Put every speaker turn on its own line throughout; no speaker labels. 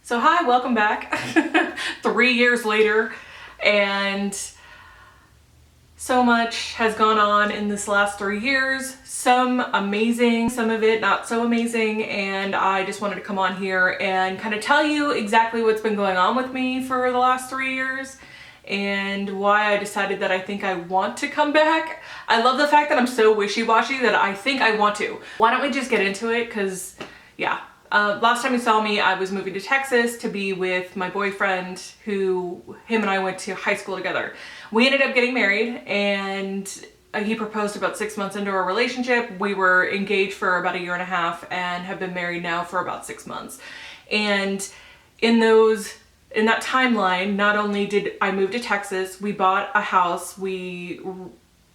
So hi, welcome back. 3 years later, and so much has gone on in this last 3 years. Some amazing, some of it not so amazing, and I just wanted to come on here and kind of tell you exactly what's been going on with me for the last 3 years and why I decided that I think I want to come back. I love the fact that I'm so wishy-washy that I think I want to. Why don't we just get into it? Because yeah. Last time you saw me, I was moving to Texas to be with my boyfriend, him and I went to high school together. We ended up getting married, and he proposed about 6 months into our relationship. We were engaged for about 1.5 years and have been married now for about 6 months. And in that timeline, not only did I move to Texas, we bought a house, we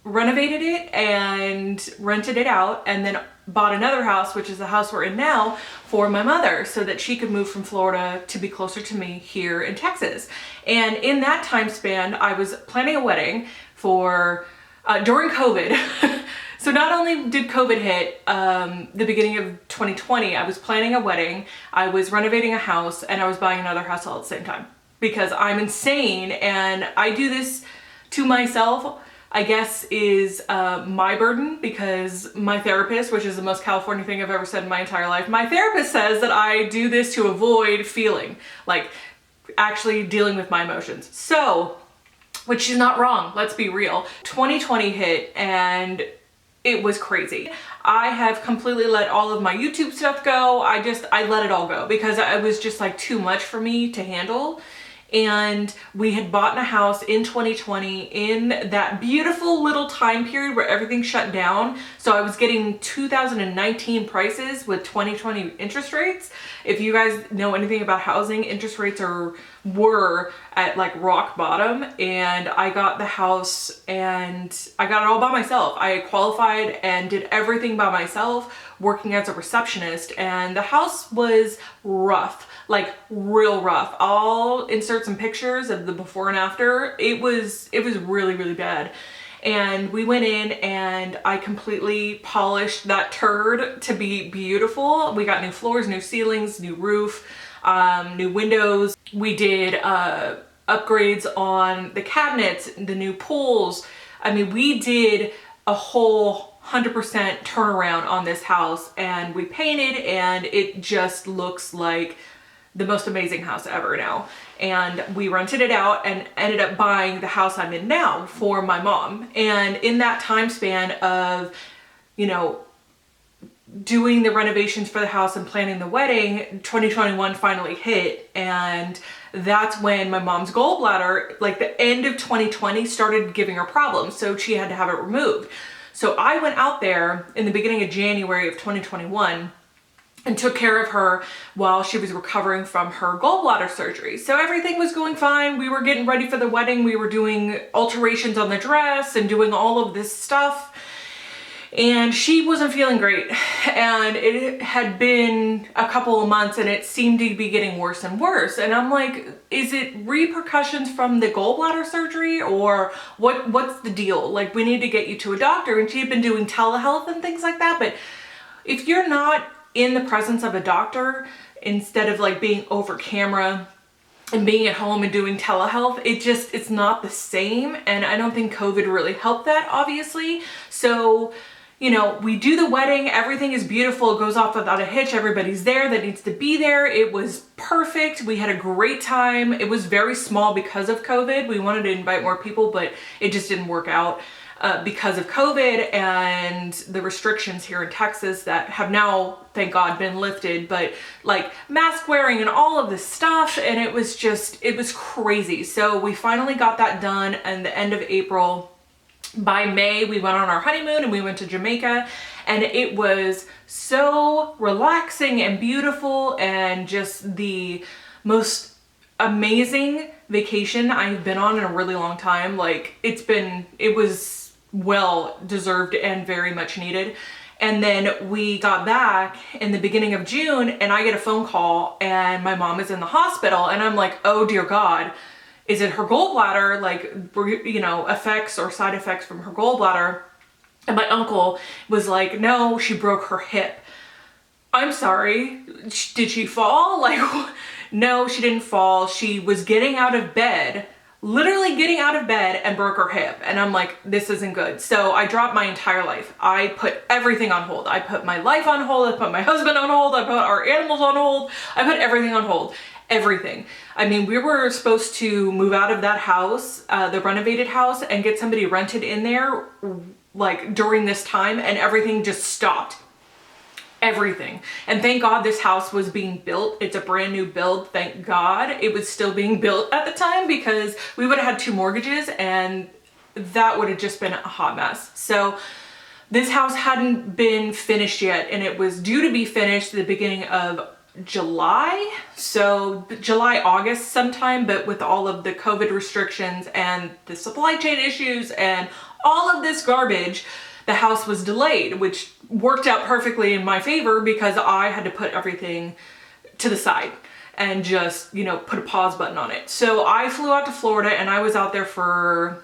renovated it and rented it out, and then bought another house, which is the house we're in now, for my mother so that she could move from Florida to be closer to me here in Texas. And in that time span, I was planning a wedding for during COVID. So not only did COVID hit the beginning of 2020, I was planning a wedding, I was renovating a house, and I was buying another house all at the same time because I'm insane and I do this to myself. I guess is my burden, because my therapist, which is the most California thing I've ever said in my entire life, my therapist says that I do this to avoid feeling, like actually dealing with my emotions. So, which she's not wrong, let's be real. 2020 hit and it was crazy. I have completely let all of my YouTube stuff go. I let it all go because it was just like too much for me to handle. And we had bought a house in 2020 in that beautiful little time period where everything shut down. So I was getting 2019 prices with 2020 interest rates. If you guys know anything about housing, interest rates were at like rock bottom, and I got the house and I got it all by myself. I qualified and did everything by myself, working as a receptionist, and the house was rough. Like real rough. I'll insert some pictures of the before and after. It was really, really bad. And we went in and I completely polished that turd to be beautiful. We got new floors, new ceilings, new roof, new windows. We did upgrades on the cabinets, the new pools. I mean, we did a whole 100% turnaround on this house, and we painted, and it just looks like the most amazing house ever now. And we rented it out and ended up buying the house I'm in now for my mom. And in that time span of, doing the renovations for the house and planning the wedding, 2021 finally hit. And that's when my mom's gallbladder, like the end of 2020, started giving her problems. So she had to have it removed. So I went out there in the beginning of January of 2021 and took care of her while she was recovering from her gallbladder surgery. So everything was going fine. We were getting ready for the wedding. We were doing alterations on the dress and doing all of this stuff. And she wasn't feeling great. And it had been a couple of months and it seemed to be getting worse and worse. And I'm like, is it repercussions from the gallbladder surgery, or what's the deal? Like, we need to get you to a doctor. And she had been doing telehealth and things like that. But if you're not in the presence of a doctor, instead of like being over camera and being at home and doing telehealth, it's not the same. And I don't think COVID really helped that, obviously. So, we do the wedding, everything is beautiful, it goes off without a hitch, everybody's there that needs to be there. It was perfect. We had a great time. It was very small because of COVID. We wanted to invite more people, but it just didn't work out because of COVID and the restrictions here in Texas that have now, thank God, been lifted, but like mask wearing and all of this stuff. And it was crazy. So we finally got that done at the end of April. By May, we went on our honeymoon and we went to Jamaica, and it was so relaxing and beautiful and just the most amazing vacation I've been on in a really long time. Like, it was well deserved and very much needed. And then we got back in the beginning of June and I get a phone call and my mom is in the hospital, and I'm like, oh dear God. Is it her gallbladder, like, effects or side effects from her gallbladder? And my uncle was like, no, she broke her hip. I'm sorry, did she fall? Like, No, she didn't fall. She was getting out of bed, literally getting out of bed, and broke her hip. And I'm like, this isn't good. So I dropped my entire life. I put everything on hold. I put my life on hold. I put my husband on hold. I put our animals on hold. I put everything on hold. Everything. I mean, we were supposed to move out of that house, the renovated house, and get somebody rented in there like during this time, and everything just stopped. Everything. And thank God this house was being built. It's a brand new build. Thank God it was still being built at the time, because we would have had 2 mortgages and that would have just been a hot mess. So this house hadn't been finished yet, and it was due to be finished at the beginning of July. So July, August sometime, but with all of the COVID restrictions and the supply chain issues and all of this garbage, the house was delayed, which worked out perfectly in my favor because I had to put everything to the side and just, you know, put a pause button on it. So I flew out to Florida, and I was out there for,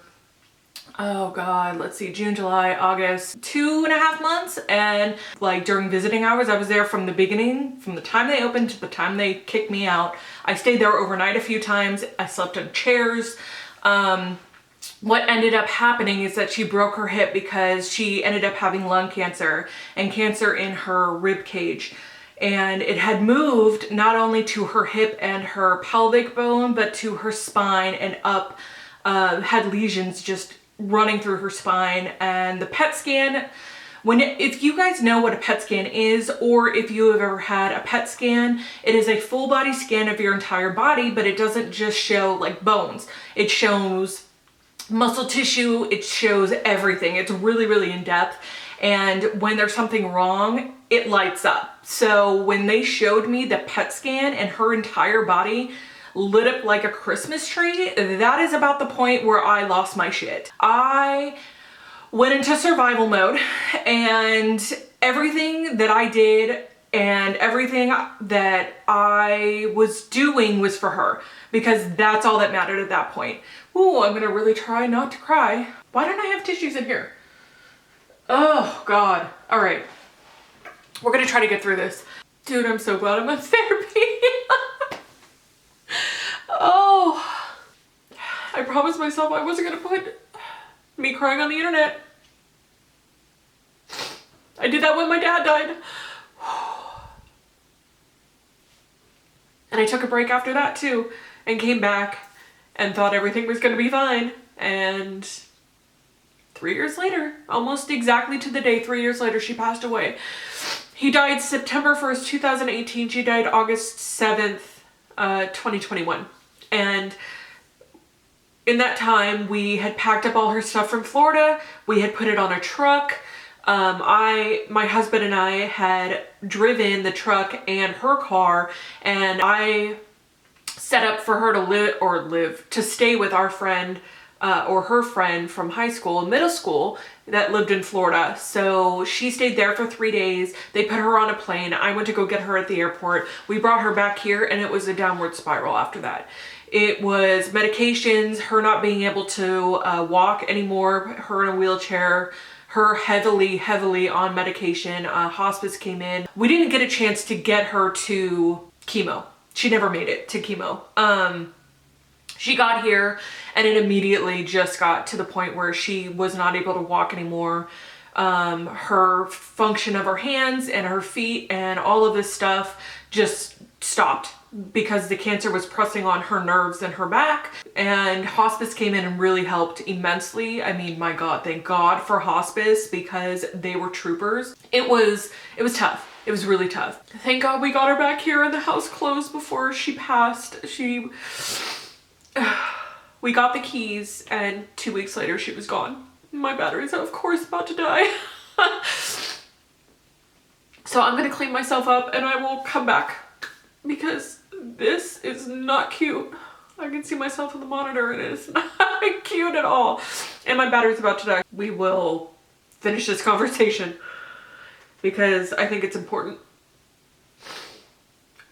oh God, let's see, June, July, August, 2.5 months. And like during visiting hours, I was there from the beginning, from the time they opened to the time they kicked me out. I stayed there overnight a few times. I slept in chairs. What ended up happening is that she broke her hip because she ended up having lung cancer and cancer in her rib cage. And it had moved not only to her hip and her pelvic bone, but to her spine and up, had lesions just running through her spine. And the PET scan, if you guys know what a PET scan is, or if you have ever had a PET scan, it is a full body scan of your entire body, but it doesn't just show like bones. It shows muscle tissue, it shows everything. It's really, really in depth. And when there's something wrong, it lights up. So when they showed me the PET scan and her entire body lit up like a Christmas tree, that is about the point where I lost my shit. I went into survival mode, and everything that I did and everything that I was doing was for her, because that's all that mattered at that point. Ooh, I'm gonna really try not to cry. Why don't I have tissues in here? Oh God. All right. We're gonna try to get through this. Dude, I'm so glad I'm in therapy. Oh, I promised myself I wasn't gonna put me crying on the internet. I did that when my dad died. And I took a break after that too, and came back and thought everything was gonna be fine. And 3 years later, almost exactly to the day, 3 years later, she passed away. He died September 1st, 2018. She died August 7th, 2021. And in that time, we had packed up all her stuff from Florida. We had put it on a truck. My husband and I had driven the truck and her car, and I set up for her to stay with our friend, or her friend from high school and middle school that lived in Florida. So she stayed there for 3 days. They put her on a plane. I went to go get her at the airport. We brought her back here, and it was a downward spiral after that. It was medications, her not being able to walk anymore, her in a wheelchair, her heavily on medication. Hospice came in. We didn't get a chance to get her to chemo. She never made it to chemo. She got here, and it immediately just got to the point where she was not able to walk anymore. Her function of her hands and her feet and all of this stuff just stopped because the cancer was pressing on her nerves and her back. And hospice came in and really helped immensely. I mean, my God, thank God for hospice, because they were troopers. It was tough. It was really tough. Thank God we got her back here and the house closed before she passed. We got the keys, and 2 weeks later she was gone. My battery's of course about to die. So I'm gonna clean myself up and I will come back, because this is not cute. I can see myself in the monitor and it is not cute at all. And my battery's about to die. We will finish this conversation because I think it's important.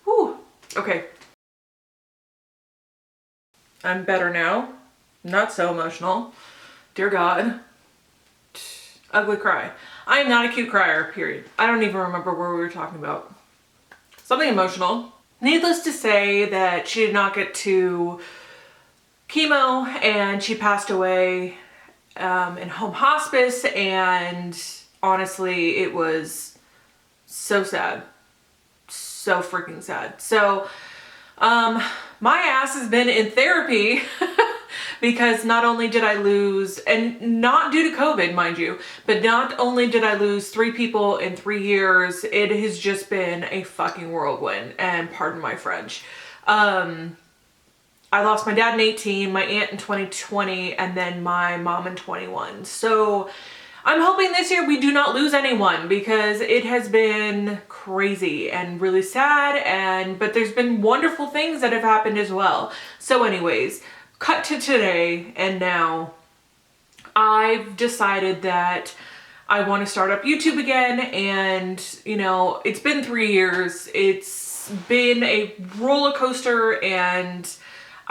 Whew. Okay. I'm better now. Not so emotional. Dear God. Ugly cry. I am not a cute crier, period. I don't even remember where we were talking about. Something emotional. needless to say that she did not get to chemo, and she passed away in home hospice, and honestly, it was so sad. So freaking sad. So, my ass has been in therapy because not only did I lose, and not due to COVID, mind you, but not only did I lose 3 people in 3 years, it has just been a fucking whirlwind, and pardon my French. I lost my dad in 18, my aunt in 2020, and then my mom in 21. So I'm hoping this year we do not lose anyone, because it has been crazy and really sad, but there's been wonderful things that have happened as well. So anyways, cut to today, and now I've decided that I want to start up YouTube again, and you know, it's been 3 years. It's been a roller coaster, and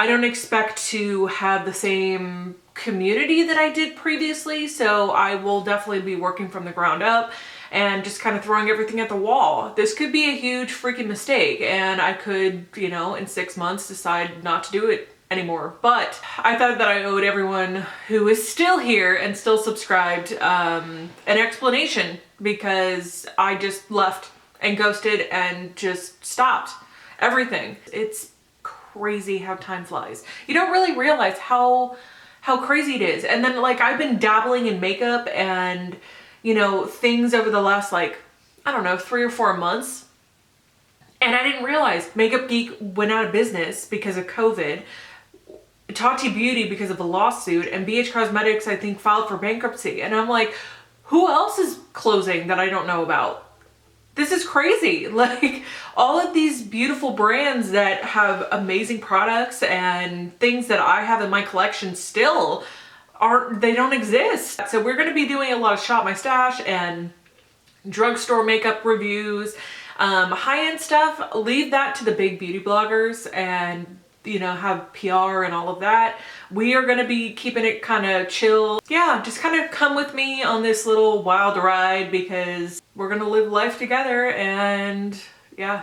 I don't expect to have the same community that I did previously, so I will definitely be working from the ground up and just kind of throwing everything at the wall. This could be a huge freaking mistake, and I could, you know, in 6 months decide not to do it anymore. But I thought that I owed everyone who is still here and still subscribed an explanation, because I just left and ghosted and just stopped everything. It's crazy how time flies. You don't really realize how crazy it is. And then like, I've been dabbling in makeup and, you know, things over the last, like, I don't know, 3 or 4 months. And I didn't realize Makeup Geek went out of business because of COVID, Tati Beauty because of a lawsuit, and BH Cosmetics, I think, filed for bankruptcy. And I'm like, who else is closing that I don't know about? This is crazy. Like, all of these beautiful brands that have amazing products and things that I have in my collection still they don't exist. So we're going to be doing a lot of Shop My Stash and drugstore makeup reviews, high-end stuff. Leave that to the big beauty bloggers and, you know, have PR and all of that. We are going to be keeping it kind of chill. Yeah, just kind of come with me on this little wild ride, because we're going to live life together. And yeah,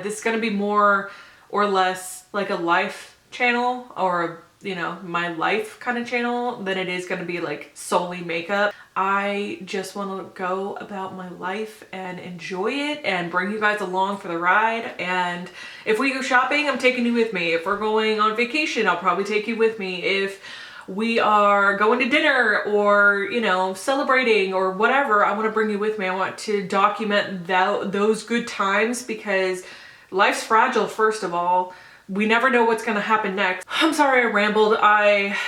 this is going to be more or less like a life channel, or, you know, my life kind of channel, than it is going to be like solely makeup. I just want to go about my life and enjoy it and bring you guys along for the ride. And if we go shopping, I'm taking you with me. If we're going on vacation, I'll probably take you with me. If we are going to dinner or, you know, celebrating or whatever, I want to bring you with me. I want to document those good times, because life's fragile, first of all. We never know what's going to happen next. I'm sorry I rambled. I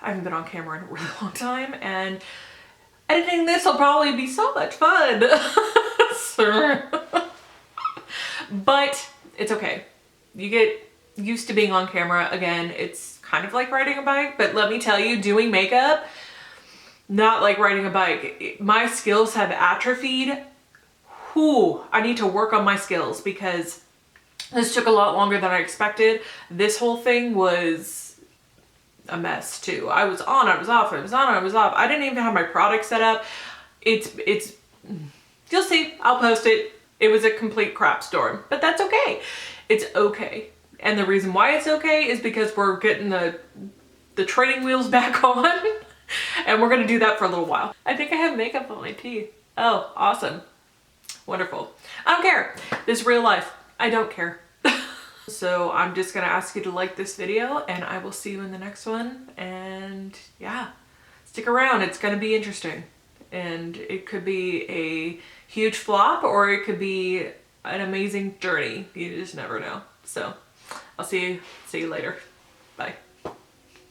haven't been on camera in a really long time, and editing this will probably be so much fun. But it's okay. You get used to being on camera again. It's kind of like riding a bike, but let me tell you, doing makeup, not like riding a bike. My skills have atrophied. Whew, I need to work on my skills, because this took a lot longer than I expected. This whole thing was a mess too. I was on, I was off, I was on, I was off. I didn't even have my product set up. It's, you'll see, I'll post it. It was a complete crap storm, but that's okay. It's okay. And the reason why it's okay is because we're getting the training wheels back on, and we're gonna do that for a little while. I think I have makeup on my teeth. Oh, awesome. Wonderful. I don't care. This is real life. I don't care. So I'm just gonna ask you to like this video, and I will see you in the next one. And yeah, stick around. It's gonna be interesting, and it could be a huge flop, or it could be an amazing journey. You just never know. So I'll see you later. Bye.